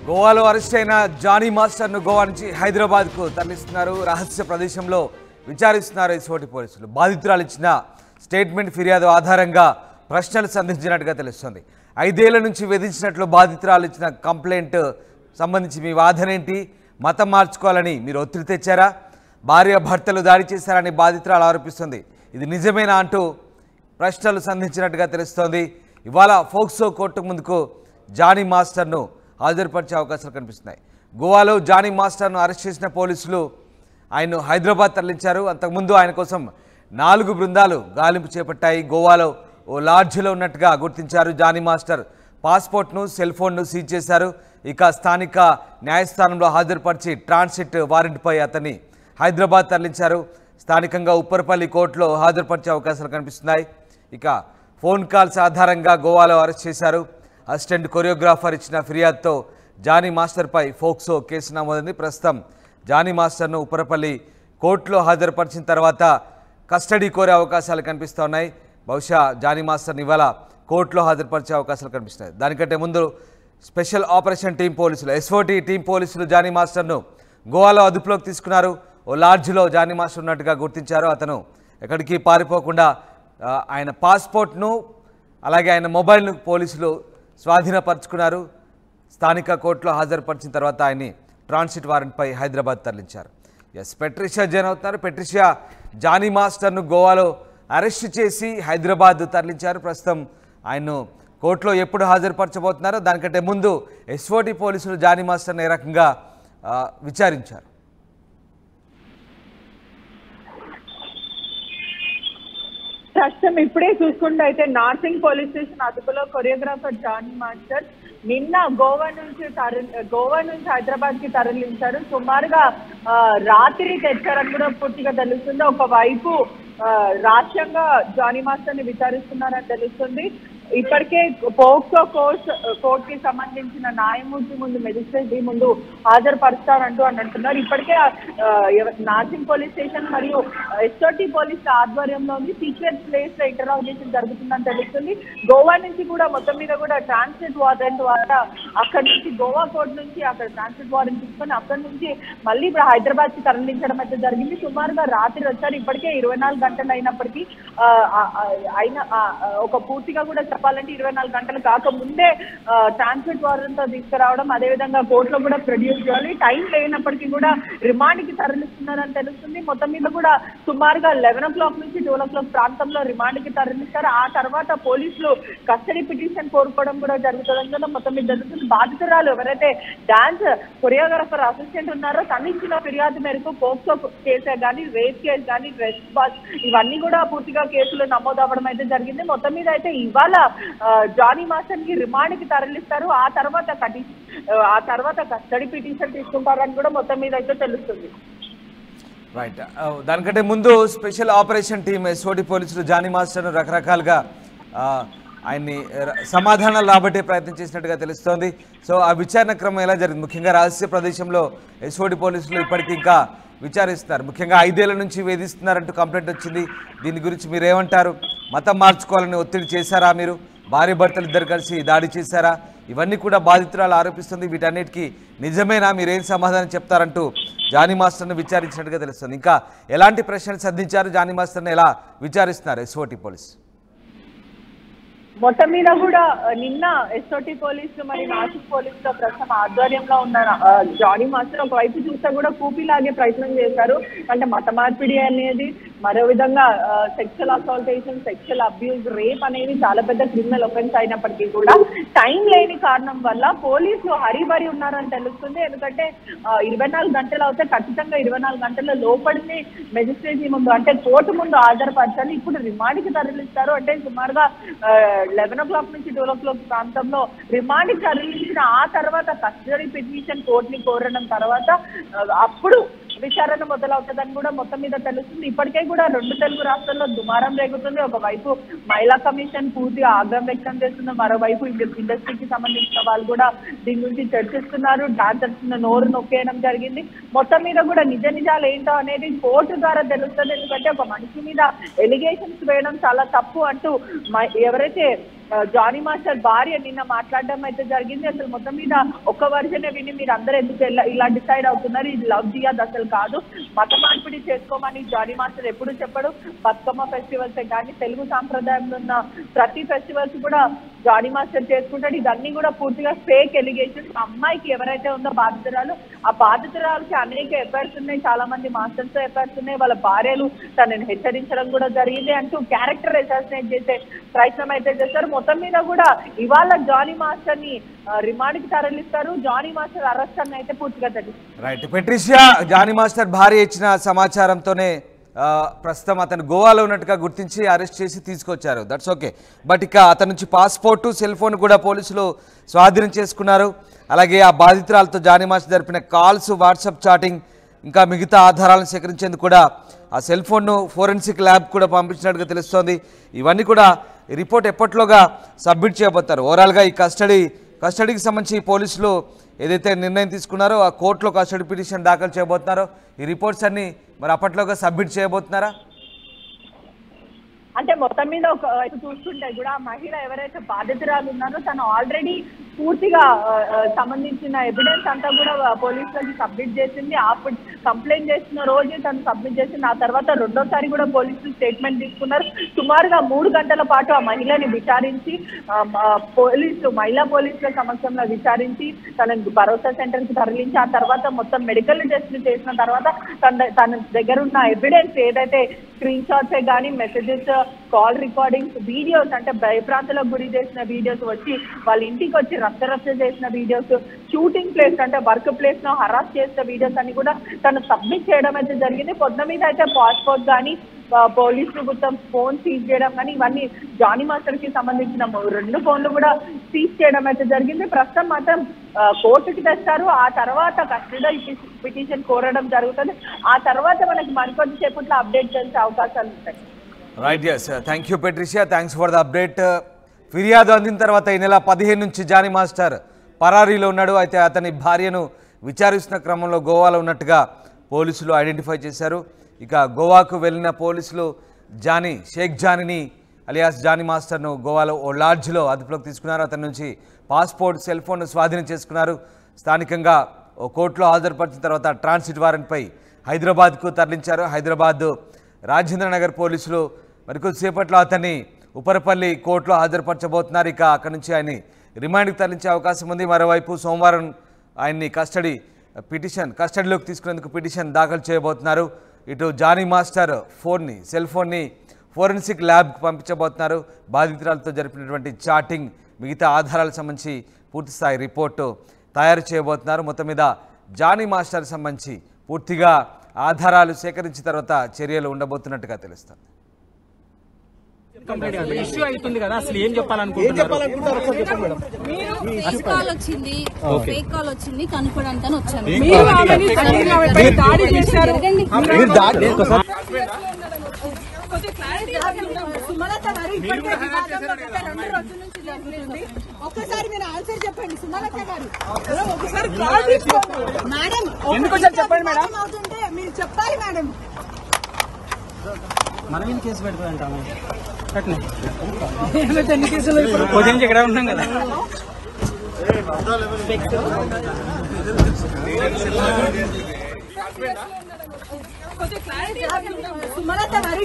గోవాలో అరెస్ట్ అయిన జానీ మాస్టర్ను గోవా నుంచి హైదరాబాద్కు తరలిస్తున్నారు. రహస్య ప్రదేశంలో విచారిస్తున్నారు ఎస్ఓటి పోలీసులు. బాధితురాలు ఇచ్చిన స్టేట్మెంట్ ఫిర్యాదు ఆధారంగా ప్రశ్నలు సంధించినట్టుగా తెలుస్తుంది. 5 ఏళ్ల నుంచి వేధించినట్లు బాధితురాలు ఇచ్చిన కంప్లైంట్ సంబంధించి మీ వాదన ఏంటి? మతం మార్చుకోవాలని మీరు ఒత్తిడి తెచ్చారా? భార్య భర్తలు దాడి చేశారని బాధితురాలు ఆరోపిస్తుంది. ఇది నిజమేనా అంటూ ప్రశ్నలు సంధించినట్టుగా తెలుస్తోంది. ఇవాళ ఫోక్సో కోర్టు ముందుకు జానీ మాస్టర్ను హాజరుపరిచే అవకాశాలు కనిపిస్తున్నాయి. గోవాలో జానీ మాస్టర్ను అరెస్ట్ చేసిన పోలీసులు ఆయన్ను హైదరాబాద్ తరలించారు. అంతకుముందు ఆయన కోసం 4 బృందాలు గాలింపు చేపట్టాయి. గోవాలో ఓ లాడ్జిలో ఉన్నట్టుగా గుర్తించారు. జానీ మాస్టర్ పాస్పోర్ట్ను, సెల్ ఫోన్ను సీజ్ చేశారు. ఇక స్థానిక న్యాయస్థానంలో హాజరుపరిచి ట్రాన్సిట్ వారెంట్పై అతన్ని హైదరాబాద్ తరలించారు. స్థానికంగా ఉప్పరపల్లి కోర్టులో హాజరుపరిచే అవకాశాలు కనిపిస్తున్నాయి. ఇక ఫోన్ కాల్స్ ఆధారంగా గోవాలో అరెస్ట్ చేశారు. అసిస్టెంట్ కొరియోగ్రాఫర్ ఇచ్చిన ఫిర్యాదుతో జానీ మాస్టర్పై ఫోక్సో కేసు నమోదైంది. ప్రస్తుతం జానీ మాస్టర్ను ఉప్పరపల్లి కోర్టులో హాజరుపరిచిన తర్వాత కస్టడీ కోరే అవకాశాలు కనిపిస్తున్నాయి. బహుశా జానీ మాస్టర్ని ఇవాళ కోర్టులో హాజరుపరిచే అవకాశాలు కనిపిస్తున్నాయి. దానికంటే ముందు స్పెషల్ ఆపరేషన్ టీం పోలీసులు, ఎస్ఓటి టీం పోలీసులు జానీ మాస్టర్ను గోవాలో అదుపులోకి తీసుకున్నారు. ఓ లాడ్జిలో జానీ మాస్టర్ ఉన్నట్టుగా గుర్తించారు. అతను ఎక్కడికి పారిపోకుండా ఆయన పాస్పోర్ట్ను అలాగే ఆయన మొబైల్ను పోలీసులు స్వాధీనపరుచుకున్నారు. స్థానిక కోర్టులో హాజరుపరిచిన తర్వాత ఆయన్ని ట్రాన్సిట్ వారెంట్పై హైదరాబాద్ తరలించారు. పెట్రిషియా జాయిన్ అవుతున్నారు. పెట్రిషియా, జానీ మాస్టర్ను గోవాలో అరెస్ట్ చేసి హైదరాబాద్ తరలించారు. ప్రస్తుతం ఆయన్ను కోర్టులో ఎప్పుడు హాజరుపరచబోతున్నారో దానికంటే ముందు ఎస్ఓటి పోలీసులు జానీ మాస్టర్ని ఏ రకంగా విచారించారు? ప్రస్తుతం ఇప్పుడే చూసుకుంటే అయితే నార్సింగ్ పోలీస్ స్టేషన్ అదుపులో కొరియోగ్రాఫర్ జానీ మాస్టర్ నిన్న గోవా నుంచి హైదరాబాద్ కి తరలించారు. సుమారుగా రాత్రి తెచ్చారని కూడా పూర్తిగా తెలుస్తుంది. ఒకవైపు రాష్ట్రంగా జానీ మాస్టర్ ని విచారిస్తున్నారని తెలుస్తుంది. ఇప్పటికే పోక్సో కోర్టుకి సంబంధించిన న్యాయమూర్తి ముందు, మెజిస్ట్రేట్ ముందు హాజరుపరుస్తారంటూ అని అంటున్నారు. ఇప్పటికే నార్సింగ్ పోలీస్ స్టేషన్ మరియు ఎస్ఓటి పోలీస్ ఆధ్వర్యంలో సీక్రెట్ ప్లేస్ లో ఇంటరాగేషన్ జరుగుతుందని తెలుస్తుంది. గోవా నుంచి కూడా మొత్తం మీద కూడా ట్రాన్సిట్ వారెంట్ ద్వారా అక్కడి నుంచి గోవా కోర్టు నుంచి అక్కడ ట్రాన్సిట్ వారెంట్ తీసుకొని అక్కడి నుంచి మళ్ళీ ఇప్పుడు హైదరాబాద్ కి తరలించడం అయితే జరిగింది. సుమారుగా రాత్రి వచ్చారు. ఇప్పటికే 24 గంటలు అయినప్పటికీ ఒక పూర్తిగా కూడా చెప్పాలంటే 24 గంటలు కాకముందే ట్రాన్స్మిట్ వారెంట్ తీసుకురావడం, అదేవిధంగా కోర్టులో కూడా ప్రొడ్యూస్ చేయాలి. టైం లేనప్పటికీ కూడా రిమాండ్ కి తరలిస్తున్నారని తెలుస్తుంది. మొత్తం మీద కూడా సుమారుగా 11 o'clock నుంచి 12 o'clock ప్రాంతంలో రిమాండ్ కి తరలిస్తారు. ఆ తర్వాత పోలీసులు కస్టడీ పిటిషన్ కోరుకోవడం కూడా జరుగుతుందని కూడా మొత్తం మీద జరుగుతుంది. బాధితురాలు ఎవరైతే డాన్స్ కొరియోగ్రాఫర్ అసిస్టెంట్ ఉన్నారో తను ఇచ్చిన ఫిర్యాదు మేరకు పోక్సో కేసే కానీ, రేప్ కేసు కానీ, డ్రెస్ బాస్ ఇవన్నీ కూడా పూర్తిగా కేసులు నమోదు అవ్వడం అయితే జరిగింది. మొత్తం మీద అయితే ఇవాళ జానీ మాస్టర్ కి రిమాండ్ కి తరలిస్తారు. ఆ తర్వాత కస్టడీ పిటిషన్ తీసుకుంటారని కూడా మొత్తం మీద అయితే తెలుస్తుంది. రైట్. దానికంటే ముందు స్పెషల్ ఆపరేషన్ టీం ఎస్ఓటి పోలీసులు జానీ మాస్టర్ను రకరకాలుగా ఆయన్ని సమాధానాలు రాబట్టే ప్రయత్నం చేసినట్టుగా తెలుస్తోంది. సో ఆ విచారణ క్రమం ఎలా జరిగింది? ముఖ్యంగా రహస్య ప్రదేశంలో ఎస్ఓటి పోలీసులు ఇప్పటికీ ఇంకా విచారిస్తున్నారు. ముఖ్యంగా 5 ఏళ్ల నుంచి వేధిస్తున్నారంటూ కంప్లైంట్ వచ్చింది. దీని గురించి మీరు ఏమంటారు? మతం మార్చుకోవాలని ఒత్తిడి చేశారా? మీరు భార్య భర్తలు ఇద్దరు కలిసి దాడి చేశారా? ఇవన్నీ కూడా బాధితురాలు ఆరోపిస్తుంది. వీటన్నిటికీ నిజమేనా? మీరేం సమాధానం చెప్తారంటూ జానీ మాస్టర్ను విచారించినట్టుగా తెలుస్తుంది. ఇంకా ఎలాంటి ప్రశ్నలు సంధించారు? జానీ మాస్టర్ని ఎలా విచారిస్తున్నారు ఎస్ఓటి పోలీసు? మొత్తం మీద కూడా నిన్న ఎస్ఓటి పోలీసులు మరియు నాసిక్ పోలీసుల ప్రస్తుతం ఆధ్వర్యంలో ఉన్న జానీ మాస్టర్ ఒకవైపు చూస్తే కూడా కూపీలాగే ప్రయత్నం చేశారు. అంటే మత మార్పిడి అనేది, మరో విధంగా సెక్షువల్ అసాల్టేషన్, సెక్షువల్ అబ్యూజ్, రేప్ అనేది చాలా పెద్ద క్రిమినల్ ఒఫెన్స్ అయినప్పటికీ కూడా టైం లేని కారణం వల్ల పోలీసులు హరిబరి ఉన్నారని తెలుస్తుంది. ఎందుకంటే 24 గంటలు అవుతే ఖచ్చితంగా 24 గంటల లోపలిని మెజిస్ట్రేట్ ముందు అంటే కోర్టు ముందు హాజరుపరచాలి. ఇప్పుడు రిమాండ్కి తరలిస్తారు. అంటే సుమారుగా 11 o'clock నుంచి 12 o'clock ప్రాంతంలో రిమాండ్ తరలించిన ఆ తర్వాత కస్టడీ పిటిషన్ కోర్టుని కోరడం తర్వాత అప్పుడు విచారణ మొదలవుతుందని కూడా మొత్తం మీద తెలుస్తుంది. ఇప్పటికే కూడా 2 తెలుగు రాష్ట్రాల్లో దుమారం రేగుతుంది. ఒకవైపు మహిళా కమిషన్ పూర్తిగా ఆగ్రహం వ్యక్తం చేస్తుంది. మరోవైపు ఇండస్ట్రీకి సంబంధించిన వాళ్ళు కూడా దీని గురించి చర్చిస్తున్నారు. డాన్సర్స్ నోరు నొక్కేయడం జరిగింది. మొత్తం మీద కూడా నిజాలు ఏంటో అనేది కోర్టు ద్వారా తెలుస్తుంది. ఎందుకంటే ఒక మనిషి మీద ఎలిగేషన్స్ వేయడం చాలా తప్పు అంటూ ఎవరైతే జానీ మాస్టర్ భార్య నిన్న మాట్లాడడం అయితే జరిగింది. అసలు మొత్తం మీద ఒక్క వర్జనే విని మీరు అందరూ ఎందుకు ఇలా డిసైడ్ అవుతున్నారు, ఇది లవ్ జియాద్ అసలు కాదు, మత మార్పిడి చేసుకోమని జానీ మాస్టర్ ఎప్పుడు చెప్పడు. బతుకమ్మ ఫెస్టివల్స్ కానీ తెలుగు సాంప్రదాయంలో ఉన్న ప్రతి ఫెస్టివల్స్ కూడా జానీ మాస్టర్ చేసుకుంటాడు. ఇదన్నీ కూడా పూర్తిగా ఫేక్ ఎలిగేషన్. అమ్మాయికి ఎవరైతే ఉందో బాధితురాలు, ఆ బాధితురాలకి అనేక ఎఫైర్స్ ఉన్నాయి, చాలా మంది మాస్టర్స్ తో ఎఫైర్స్ ఉన్నాయి, వాళ్ళ భార్యలు తనని హెచ్చరించడం కూడా జరిగింది అంటూ క్యారెక్టర్ అసాసినేట్ చేసే ప్రయత్నం అయితే చేస్తారు. మొత్తం మీద కూడా ఇవాళ జానీ మాస్టర్ ని రిమాండ్ కి తరలిస్తారు. జానీ మాస్టర్ అరెస్ట్ అని అయితే పూర్తిగా తెలుస్తుంది. రైట్ పెట్రిషియా, జానీ మాస్టర్ భార్య ఇచ్చిన సమాచారంతోనే ప్రస్తుతం అతను గోవాలో ఉన్నట్టుగా గుర్తించి అరెస్ట్ చేసి తీసుకొచ్చారు. That's okay. బట్ ఇక అతని నుంచి పాస్పోర్టు, సెల్ ఫోన్ కూడా పోలీసులు స్వాధీనం చేసుకున్నారు. అలాగే ఆ బాధితురాలతో జానీ మాస్టర్ జరిపిన కాల్స్, వాట్సాప్ చాటింగ్, ఇంకా మిగతా ఆధారాలను సేకరించేందుకు కూడా ఆ సెల్ ఫోన్ను ఫోరెన్సిక్ ల్యాబ్ కూడా పంపించినట్టుగా తెలుస్తోంది. ఇవన్నీ కూడా రిపోర్ట్ ఎప్పట్లోగా సబ్మిట్ చేయబోతారు. ఓవరాల్గా ఈ కస్టడీకి సంబంధించి పోలీసులు ఏదైతే నిర్ణయం తీసుకున్నారో ఆ కోర్టులో కస్టడీ పిటిషన్ దాఖలు చేయబోతున్నారో ఈ రిపోర్ట్స్ అన్ని మరి అప్పట్లోగా సబ్మిట్ చేయబోతున్నారా? అంటే మొత్తం మీద ఒక చూస్తుంటే కూడా ఆ మహిళ ఎవరైతే బాధితురాలు ఉన్నారో తను ఆల్రెడీ పూర్తిగా సంబంధించిన ఎవిడెన్స్ అంతా కూడా పోలీసులకి సబ్మిట్ చేసింది. అప్పుడు కంప్లైంట్ చేసిన రోజే తను సబ్మిట్ చేసింది. ఆ తర్వాత రెండోసారి కూడా పోలీసులు స్టేట్మెంట్ తీసుకున్నారు. సుమారుగా 3 గంటల పాటు ఆ మహిళని విచారించి మహిళా పోలీసుల సమక్షంలో విచారించి తనని భరోసా సెంటర్ కి తరలించి ఆ తర్వాత మొత్తం మెడికల్ టెస్ట్లు చేసిన తర్వాత తన దగ్గర ఉన్న ఎవిడెన్స్ ఏదైతే స్క్రీన్ షాట్సే కానీ మెసేజెస్, కాల్ రికార్డింగ్స్, వీడియోస్ అంటే భయప్రాంతాలకు గురి చేసిన వీడియోస్, వచ్చి వాళ్ళ ఇంటికి వచ్చి రక్త చేసిన వీడియోస్, షూటింగ్ ప్లేస్ అంటే వర్క్ ప్లేస్ లో హరాస్ చేసిన వీడియోస్ అన్ని కూడా తను సబ్మిట్ చేయడం అయితే జరిగింది. పొద్దు మీద అయితే పాస్పోర్ట్ కానీ పోలీసులు మొత్తం ఫోన్ సీజ్ చేయడం కానీ ఇవన్నీ జానీ మాస్టర్ కి సంబంధించిన 2 ఫోన్లు కూడా సీజ్ చేయడం అయితే జరిగింది. ప్రస్తుతం మాత్రం కోర్టుకి తెస్తారు. ఆ తర్వాత కస్టడీ పిటిషన్ కోరడం జరుగుతుంది. ఆ తర్వాత మనకి మరికొద్ది సేపట్లో అప్డేట్ చేసే అవకాశాలు ఉంటాయి. Right, yes, thank you Patricia, thanks for the update. ఫిర్యాదు అందిన తర్వాత ఈ నెల 15 నుంచి జానీ మాస్టర్ పరారీలో ఉన్నాడు. అయితే అతని భార్యను విచారిస్తున్న క్రమంలో గోవాలో ఉన్నట్టుగా పోలీసులు ఐడెంటిఫై చేశారు. ఇక గోవాకు వెళ్ళిన పోలీసులు షేక్ జానీని అలియాస్ జానీ మాస్టర్ను గోవాలో ఓ లాడ్జ్లో అదుపులోకి తీసుకున్నారు. అతని నుంచి పాస్పోర్ట్, సెల్ ఫోన్ స్వాధీనం చేసుకున్నారు. స్థానికంగా ఓ కోర్టులో హాజరుపరిచిన తర్వాత ట్రాన్సిట్ వారెంట్పై హైదరాబాద్కు తరలించారు. హైదరాబాద్ రాజేంద్రనగర్ పోలీసులు మరికొద్దిసేపట్లో అతన్ని ఉపరపల్లి కోర్టులో హాజరుపరచబోతున్నారు. ఇక అక్కడి నుంచి ఆయన్ని రిమాండ్కి తరలించే అవకాశం ఉంది. మరోవైపు సోమవారం ఆయన్ని కస్టడీలోకి తీసుకునేందుకు పిటిషన్ దాఖలు చేయబోతున్నారు. ఇటు జానీ మాస్టర్ సెల్ ఫోన్ని ఫోరెన్సిక్ ల్యాబ్కి పంపించబోతున్నారు. బాధితురాలతో జరిపినటువంటి చాటింగ్, మిగతా ఆధారాలకు సంబంధించి పూర్తిస్థాయి రిపోర్టు తయారు చేయబోతున్నారు. మొత్తం మీద జానీ మాస్టర్ సంబంధించి పూర్తిగా ఆధారాలు సేకరించిన తర్వాత చర్యలు ఉండబోతున్నట్టుగా తెలుస్తుంది. ఇష్యూ అవుతుంది కదా, అసలు ఏం చెప్పాలనుకుంటున్నారు? కాల్ వచ్చింది, ఫేక్ కాల్ వచ్చింది కనుక్కోవడానికి వచ్చాను. ఒక్కసారి మీరు ఆన్సర్ చెప్పండి సుమలత గారు. ఒకసారి మేడం చెప్పండి మేడం. అవుతుంటే మీరు చెప్పాలి మేడం. మనం ఏం కేసు పెడతామంటాము? ఎన్ని కేసులు పొజిషన్ ఇక్కడ ఉన్నాం కదా. సుమలత గారు